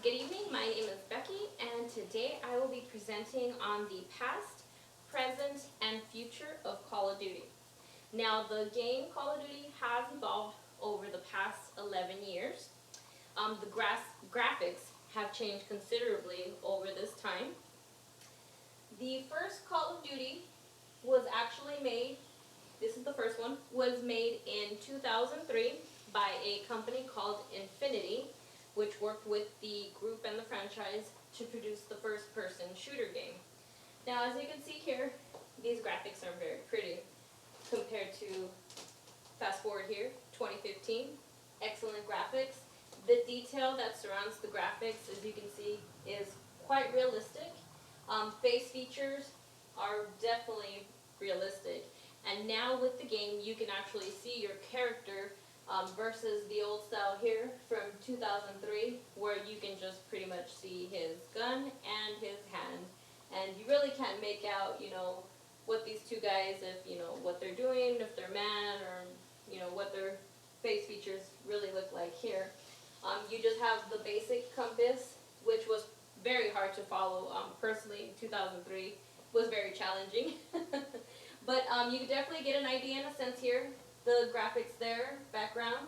Good evening, my name is Becky, and today I will be presenting on the past, present, and future of Call of Duty. Now, the game Call of Duty has evolved over the past 11 years. The graphics have changed considerably over this time. The first Call of Duty was actually made, this is the first one, was made in 2003 by a company called Infinity, which worked with the group and the franchise to produce the first-person shooter game. Now, as you can see here, these graphics are very pretty compared to, fast forward here, 2015. Excellent graphics. The detail that surrounds the graphics, as you can see, is quite realistic. Face features are definitely realistic. And now with the game, you can actually see your character versus the old style here from 2003, where you can just pretty much see his gun and his hand. And you really can't make out, what these two guys, if, what they're doing, if they're mad, or, what their face features really look like here. You just have the basic compass, which was very hard to follow. Personally, 2003 was very challenging. But you can definitely get an idea in a sense here. The graphics there, background.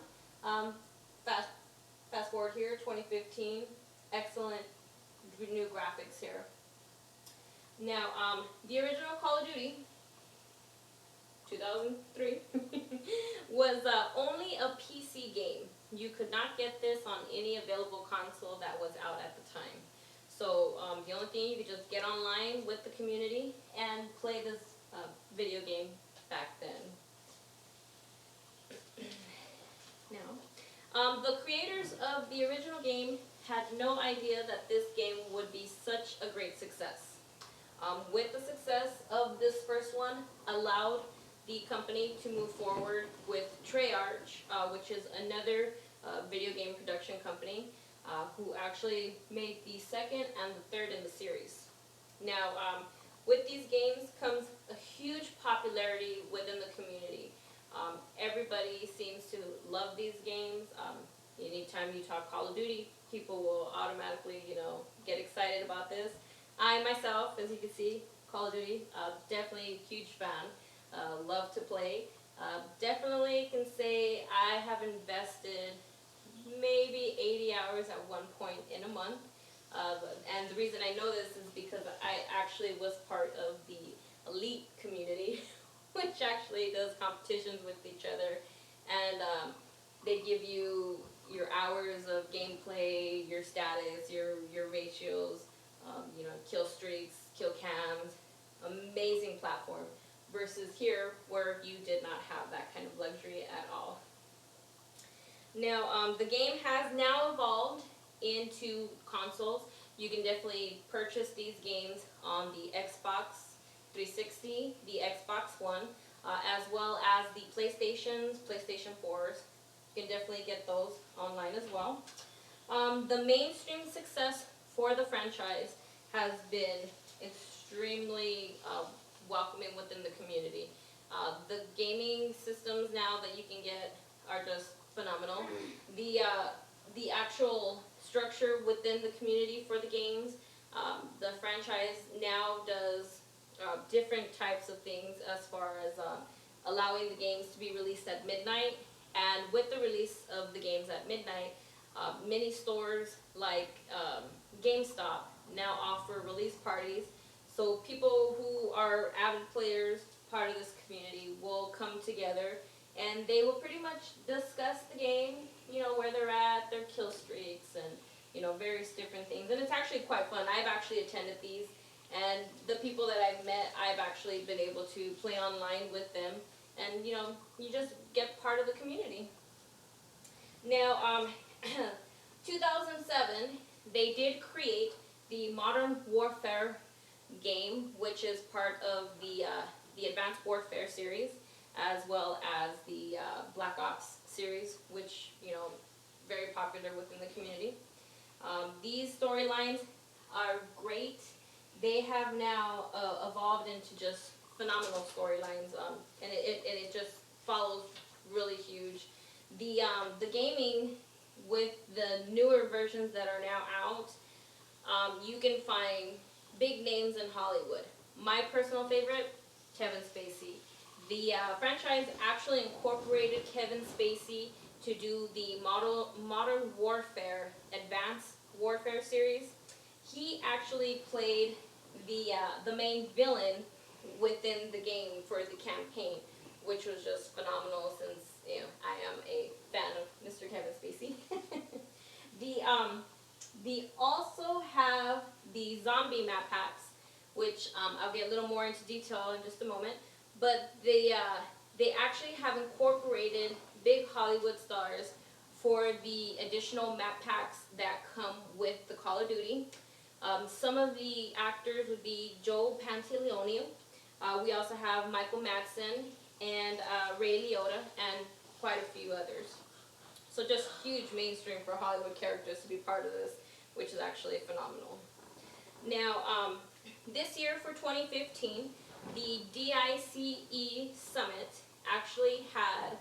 Fast forward here, 2015. Excellent new graphics here. Now, the original Call of Duty, 2003, was only a PC game. You could not get this on any available console that was out at the time. So the only thing, you could just get online with the community and play this video game back then. Now, the creators of the original game had no idea that this game would be such a great success. With the success of this first one, allowed the company to move forward with Treyarch, which is another video game production company, who actually made the second and the third in the series. Now, with these games comes a huge popularity within the community. Everybody seems to love these games. Anytime you talk Call of Duty, people will automatically, get excited about this. I myself, as you can see, Call of Duty, definitely a huge fan. Love to play. Definitely can say I have invested maybe 80 hours at one point in a month. And the reason I know this is because I actually was part of the elite community, which actually does competitions with each other. And they give you your hours of gameplay, your status, your ratios, kill streaks, kill cams. Amazing platform. Versus here, where you did not have that kind of luxury at all. Now, the game has now evolved into consoles. You can definitely purchase these games on the Xbox 360, the Xbox One, as well as the PlayStations, PlayStation 4s. You can definitely get those online as well. The mainstream success for the franchise has been extremely welcoming within the community. The gaming systems now that you can get are just phenomenal. The actual structure within the community for the games, the franchise now does different types of things as far as allowing the games to be released at midnight. And with the release of the games at midnight, many stores like GameStop now offer release parties. So people who are avid players, part of this community, will come together and they will pretty much discuss the game, where they're at, their kill streaks, and, various different things. And it's actually quite fun. I've actually attended these, and the people that I've met, I've actually been able to play online with them. And, you just get part of the community. Now, 2007, they did create the Modern Warfare game, which is part of the Advanced Warfare series, as well as the Black Ops series, which, very popular within the community. These storylines are great. They have now evolved into just phenomenal storylines, and it just follows really huge. The gaming with the newer versions that are now out, you can find big names in Hollywood. My personal favorite, Kevin Spacey. The franchise actually incorporated Kevin Spacey to do the Modern Warfare Advanced Warfare series. He actually played the main villain within the game for the campaign, which was just phenomenal since I am a fan of Mr. Kevin Spacey. They also have the zombie map packs, which I'll get a little more into detail in just a moment. But they actually have incorporated big Hollywood stars for the additional map packs that come with the Call of Duty. Some of the actors would be Joe Pantoliano. We also have Michael Madsen and Ray Liotta and quite a few others. So just huge mainstream for Hollywood characters to be part of this, which is actually phenomenal. Now, this year for 2015, the DICE Summit actually had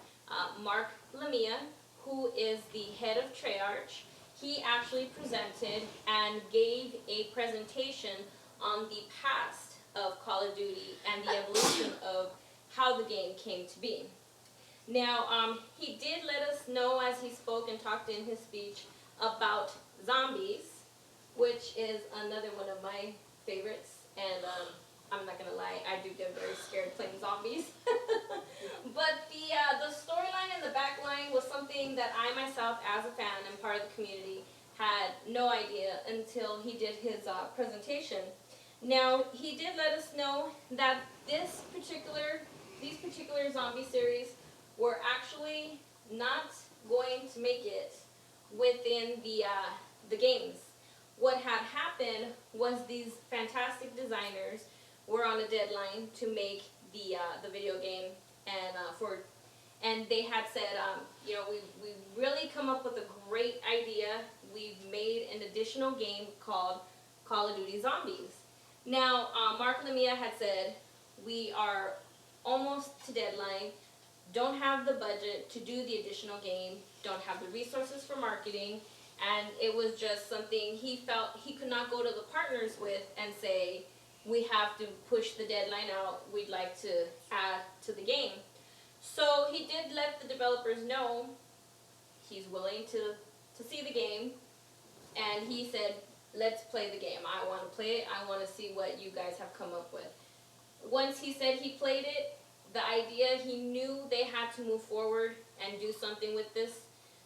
Mark Lamia, who is the head of Treyarch. He actually presented and gave a presentation on the past of Call of Duty and the evolution of how the game came to be. Now, he did let us know as he spoke and talked in his speech about zombies, which is another one of my favorites, and I'm not gonna lie, I do get very scared playing zombies. But the storyline and the backline was something that I myself, as a fan and part of the community, had no idea until he did his presentation. Now, he did let us know that these particular zombie series were actually not going to make it within the games. What had happened was these fantastic designers were on a deadline to make the video game, and they had said, we really come up with a great idea. We've made an additional game called Call of Duty Zombies. Now, Mark Lamia had said, we are almost to deadline, don't have the budget to do the additional game, don't have the resources for marketing, and it was just something he felt he could not go to the partners with and say, we have to push the deadline out, we'd like to add to the game. So he did let the developers know he's willing to see the game, and he said, let's play the game. I want to play it, I want to see what you guys have come up with. Once he said he played it, the idea, he knew they had to move forward and do something with this.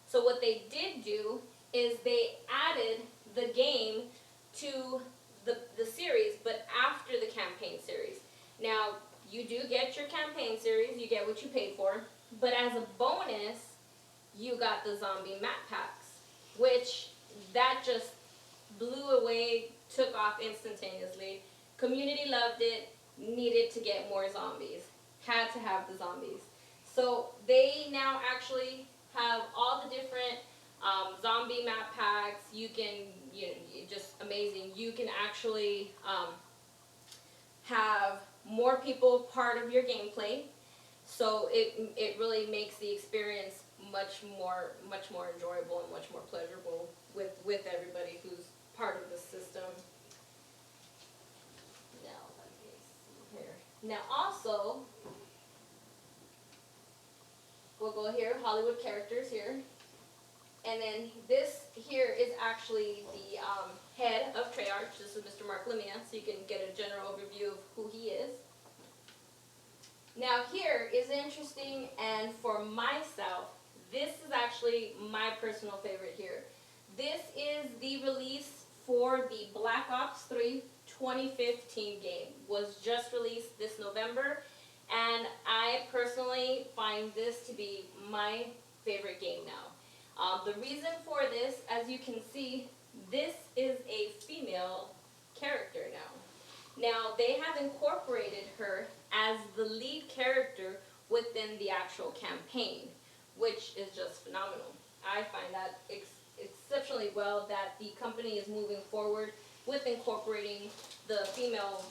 So what they did do is they added the game to the series, but after the campaign series. Now, you do get your campaign series, you get what you paid for, but as a bonus, you got the zombie map packs, which that just blew away, took off instantaneously. Community loved it, needed to get more zombies, had to have the zombies. So they now actually have all the different zombie map packs. You can, just amazing. You can actually have more people part of your gameplay. So it really makes the experience much more enjoyable and much more pleasurable with everybody who's part of the system. Now let me see here. Now also, we'll go here, Hollywood characters here. And then this here is actually the head of Treyarch. This is Mr. Mark Lamia, so you can get a general overview of who he is. Now here is interesting, and for myself, this is actually my personal favorite here. This is the release for the Black Ops 3 2015 game. Was just released this November, and I personally find this to be my favorite game now. The reason for this, as you can see, this is a female character now. Now, they have incorporated her as the lead character within the actual campaign, which is just phenomenal. I find that exceptionally well that the company is moving forward with incorporating the females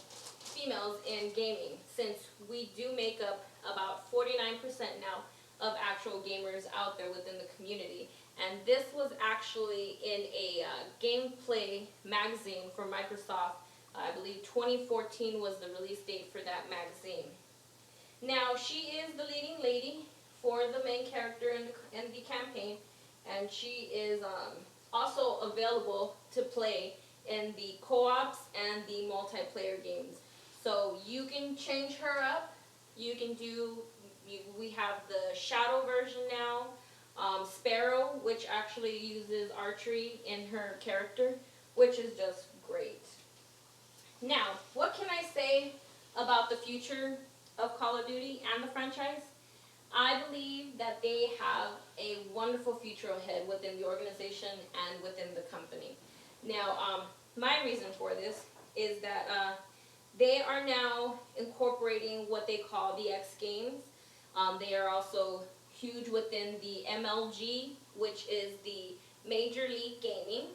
in gaming, since we do make up about 49% now of actual gamers out there within the community, and this was actually in a gameplay magazine for Microsoft. I believe 2014 was the release date for that magazine. Now, she is the leading lady for the main character in the campaign, and she is also available to play in the co-ops and the multiplayer games. So you can change her up. You can do, we have the Shadow version now, Sparrow, which actually uses archery in her character, which is just great. Now, what can I say about the future of Call of Duty and the franchise? I believe that they have a wonderful future ahead within the organization and within the company. Now, my reason for this is that they are now incorporating what they call the X Games. They are also huge within the MLG, which is the Major League Gaming.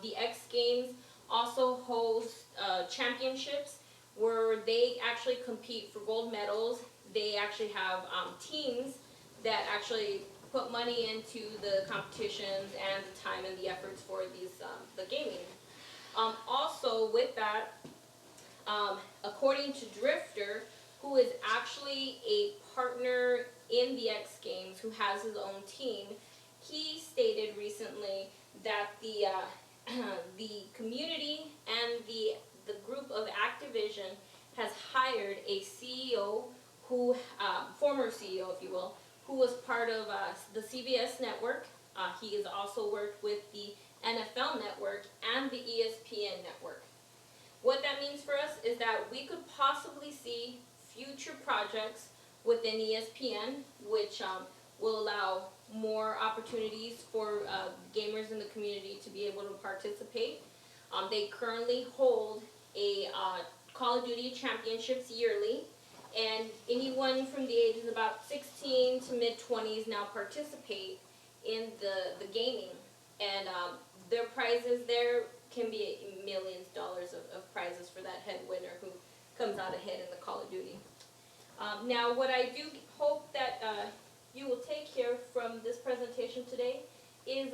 The X Games also host championships where they actually compete for gold medals. They actually have teams that actually put money into the competitions and the time and the efforts for these the gaming. Also with that, according to Drifter, who is actually a partner in the X Games, who has his own team, he stated recently that the the community and the group of Activision has hired a CEO who, former CEO, if you will, who was part of the CBS network. He has also worked with the NFL network and the ESPN network. What that means for us is that we could possibly see future projects within ESPN, which will allow more opportunities for gamers in the community to be able to participate. They currently hold a Call of Duty championships yearly, and anyone from the ages of about 16 to mid-20s now participate in the gaming. And their prizes there can be millions of dollars of prizes for that head winner who comes out ahead in the Call of Duty. Now, what I do hope that you will take here from this presentation today is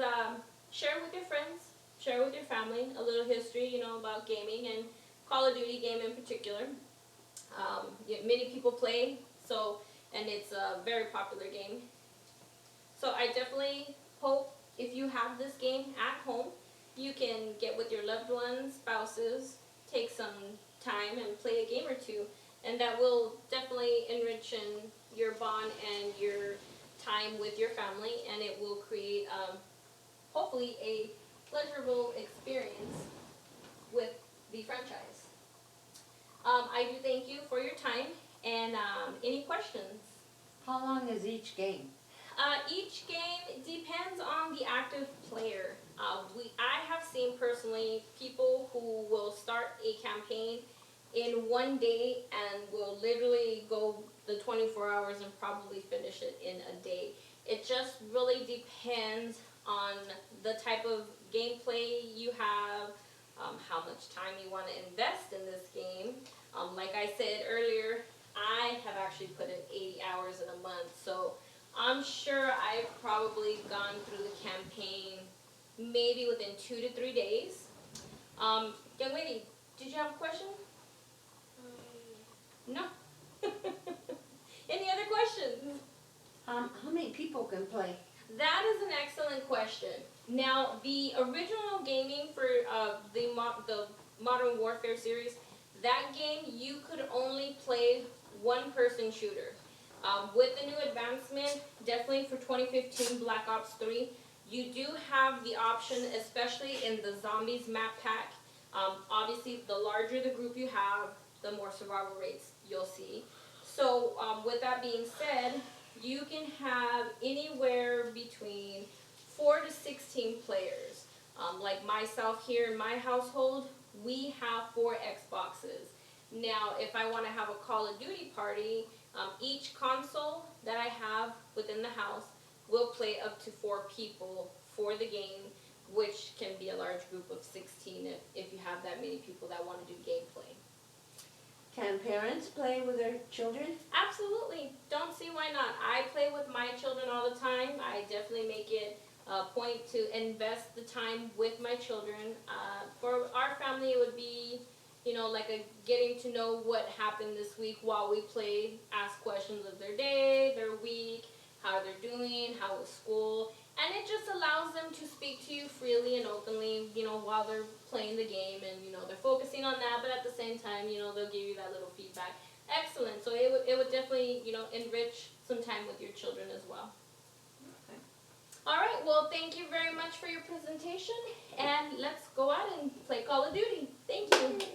share with your friends, share with your family a little history, about gaming and Call of Duty game in particular. Many people play, and it's a very popular game. So I definitely hope if you have this game at home, you can get with your loved ones, spouses, take some time and play a game or two, and that will definitely enrich your bond and your time with your family, and it will create hopefully a pleasurable experience with the franchise. I do thank you for your time, and any questions? How long is each game? Each game depends on the active player. I have seen personally people who will start a campaign in one day and will literally go the 24 hours and probably finish it in a day. It just really depends on the type of gameplay you have, how much time you want to invest in this game. Like I said earlier, I have actually put in 80 hours in a month, so I'm sure I've probably gone through the campaign maybe within 2 to 3 days. Young lady, did you have a question? No? Any other questions? How many people can play? That is an excellent question. Now, the original gaming for the Modern Warfare series, that game you could only play one-person shooter. With the new advancement, definitely for 2015 Black Ops 3, you do have the option, especially in the Zombies map pack. Obviously, the larger the group you have, the more survival rates you'll see. So, with that being said, you can have anywhere between 4 to 16 players. Like myself here in my household, we have 4 Xboxes. Now, if I want to have a Call of Duty party, each console that I have within the house will play up to 4 people for the game, which can be a large group of 16 if you have that many people that want to do gameplay. Can parents play with their children? Absolutely. Don't see why not. I play with my children all the time. I definitely make it point to invest the time with my children. For our family, it would be, like a getting to know what happened this week while we play, ask questions of their day, their week, how they're doing, how was school, and it just allows them to speak to you freely and openly, while they're playing the game, and they're focusing on that, but at the same time, they'll give you that little feedback. Excellent. So it would definitely, enrich some time with your children as well. Okay. All right. Well, thank you very much for your presentation, and let's go out and play Call of Duty. Thank you.